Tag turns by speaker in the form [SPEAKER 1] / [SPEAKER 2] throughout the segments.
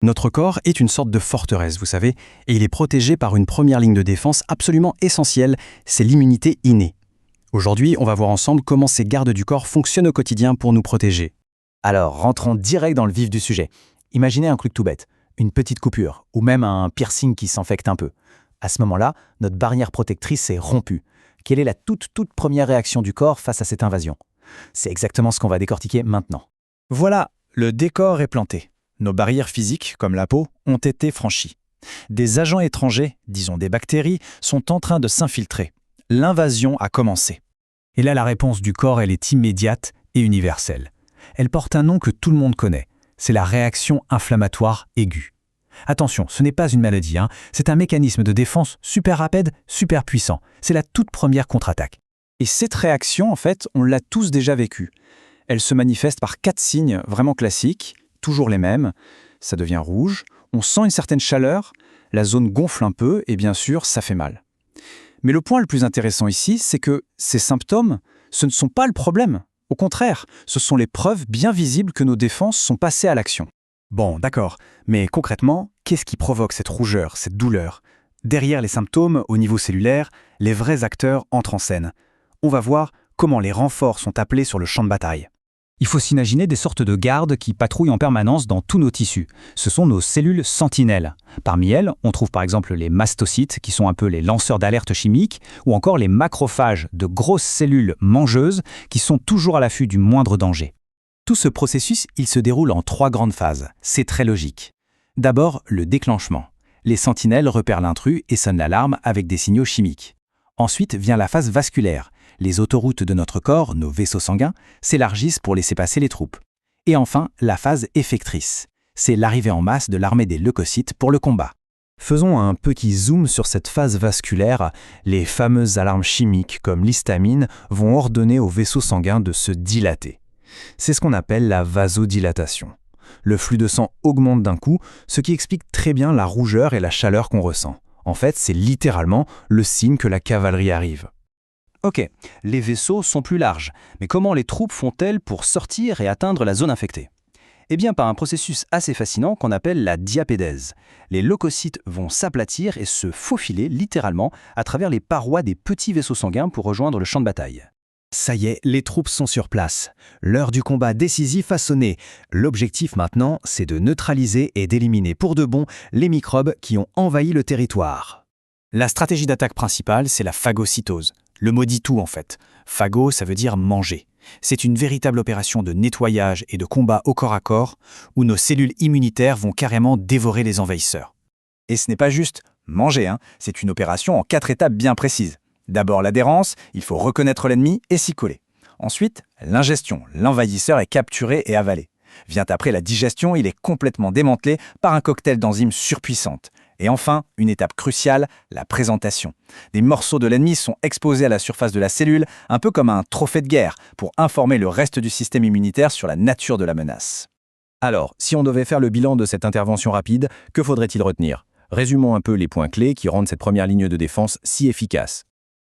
[SPEAKER 1] Notre corps est une sorte de forteresse, vous savez, et il est protégé par une première ligne de défense absolument essentielle, c'est l'immunité innée. Aujourd'hui, on va voir ensemble comment ces gardes du corps fonctionnent au quotidien pour nous protéger.
[SPEAKER 2] Alors, rentrons direct dans le vif du sujet. Imaginez un truc tout bête, une petite coupure, ou même un piercing qui s'infecte un peu. À ce moment-là, notre barrière protectrice est rompue. Quelle est la toute première réaction du corps face à cette invasion? C'est exactement ce qu'on va décortiquer maintenant.
[SPEAKER 3] Voilà, le décor est planté. Nos barrières physiques, comme la peau, ont été franchies. Des agents étrangers, disons des bactéries, sont en train de s'infiltrer. L'invasion a commencé.
[SPEAKER 4] Et là, la réponse du corps, elle est immédiate et universelle. Elle porte un nom que tout le monde connaît. C'est la réaction inflammatoire aiguë. Attention, ce n'est pas une maladie, c'est un mécanisme de défense super rapide, super puissant. C'est la toute première contre-attaque.
[SPEAKER 3] Et cette réaction, en fait, on l'a tous déjà vécue. Elle se manifeste par 4 signes vraiment classiques, toujours les mêmes. Ça devient rouge, on sent une certaine chaleur, la zone gonfle un peu et bien sûr, ça fait mal. Mais le point le plus intéressant ici, c'est que ces symptômes, ce ne sont pas le problème. Au contraire, ce sont les preuves bien visibles que nos défenses sont passées à l'action.
[SPEAKER 4] Bon, d'accord, mais concrètement, qu'est-ce qui provoque cette rougeur, cette douleur? Derrière les symptômes, au niveau cellulaire, les vrais acteurs entrent en scène. On va voir comment les renforts sont appelés sur le champ de bataille. Il faut s'imaginer des sortes de gardes qui patrouillent en permanence dans tous nos tissus. Ce sont nos cellules sentinelles. Parmi elles, on trouve par exemple les mastocytes, qui sont un peu les lanceurs d'alerte chimiques, ou encore les macrophages, de grosses cellules mangeuses, qui sont toujours à l'affût du moindre danger. Tout ce processus, il se déroule en 3 grandes phases. C'est très logique. D'abord, le déclenchement. Les sentinelles repèrent l'intrus et sonnent l'alarme avec des signaux chimiques. Ensuite vient la phase vasculaire. Les autoroutes de notre corps, nos vaisseaux sanguins, s'élargissent pour laisser passer les troupes. Et enfin, la phase effectrice. C'est l'arrivée en masse de l'armée des leucocytes pour le combat. Faisons un petit zoom sur cette phase vasculaire. Les fameuses alarmes chimiques comme l'histamine vont ordonner aux vaisseaux sanguins de se dilater. C'est ce qu'on appelle la vasodilatation. Le flux de sang augmente d'un coup, ce qui explique très bien la rougeur et la chaleur qu'on ressent. En fait, c'est littéralement le signe que la cavalerie arrive.
[SPEAKER 1] Ok, les vaisseaux sont plus larges, mais comment les troupes font-elles pour sortir et atteindre la zone infectée? Eh bien par un processus assez fascinant qu'on appelle la diapédèse. Les leucocytes vont s'aplatir et se faufiler littéralement à travers les parois des petits vaisseaux sanguins pour rejoindre le champ de bataille.
[SPEAKER 2] Ça y est, les troupes sont sur place. L'heure du combat décisif a sonné. L'objectif maintenant, c'est de neutraliser et d'éliminer pour de bon les microbes qui ont envahi le territoire.
[SPEAKER 3] La stratégie d'attaque principale, c'est la phagocytose. Le mot dit tout en fait. Phago, ça veut dire manger. C'est une véritable opération de nettoyage et de combat au corps à corps où nos cellules immunitaires vont carrément dévorer les envahisseurs. Et ce n'est pas juste manger, c'est une opération en 4 étapes bien précises. D'abord l'adhérence, il faut reconnaître l'ennemi et s'y coller. Ensuite, l'ingestion, l'envahisseur est capturé et avalé. Vient après la digestion, il est complètement démantelé par un cocktail d'enzymes surpuissantes. Et enfin, une étape cruciale, la présentation. Des morceaux de l'ennemi sont exposés à la surface de la cellule, un peu comme un trophée de guerre, pour informer le reste du système immunitaire sur la nature de la menace.
[SPEAKER 2] Alors, si on devait faire le bilan de cette intervention rapide, que faudrait-il retenir? Résumons un peu les points clés qui rendent cette première ligne de défense si efficace.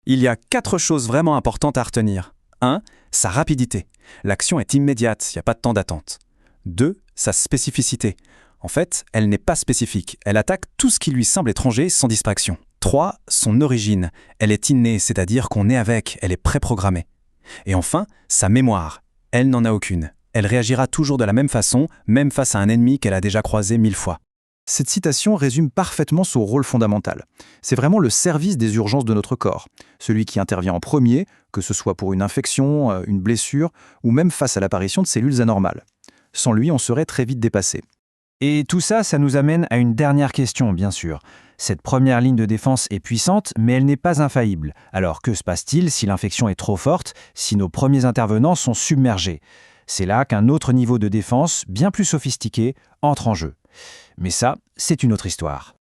[SPEAKER 1] Il y a 4 choses vraiment importantes à retenir. 1. Sa rapidité. L'action est immédiate, il n'y a pas de temps d'attente. 2. Sa spécificité. En fait, elle n'est pas spécifique. Elle attaque tout ce qui lui semble étranger sans distraction. 3. Son origine. Elle est innée, c'est-à-dire qu'on est avec, elle est préprogrammée. Et enfin, sa mémoire. Elle n'en a aucune. Elle réagira toujours de la même façon, même face à un ennemi qu'elle a déjà croisé 1000 fois. Cette citation résume parfaitement son rôle fondamental. C'est vraiment le service des urgences de notre corps. Celui qui intervient en premier, que ce soit pour une infection, une blessure, ou même face à l'apparition de cellules anormales. Sans lui, on serait très vite dépassé.
[SPEAKER 4] Et tout ça, ça nous amène à une dernière question, bien sûr. Cette première ligne de défense est puissante, mais elle n'est pas infaillible. Alors que se passe-t-il si l'infection est trop forte, si nos premiers intervenants sont submergés? C'est là qu'un autre niveau de défense, bien plus sophistiqué, entre en jeu. Mais ça, c'est une autre histoire.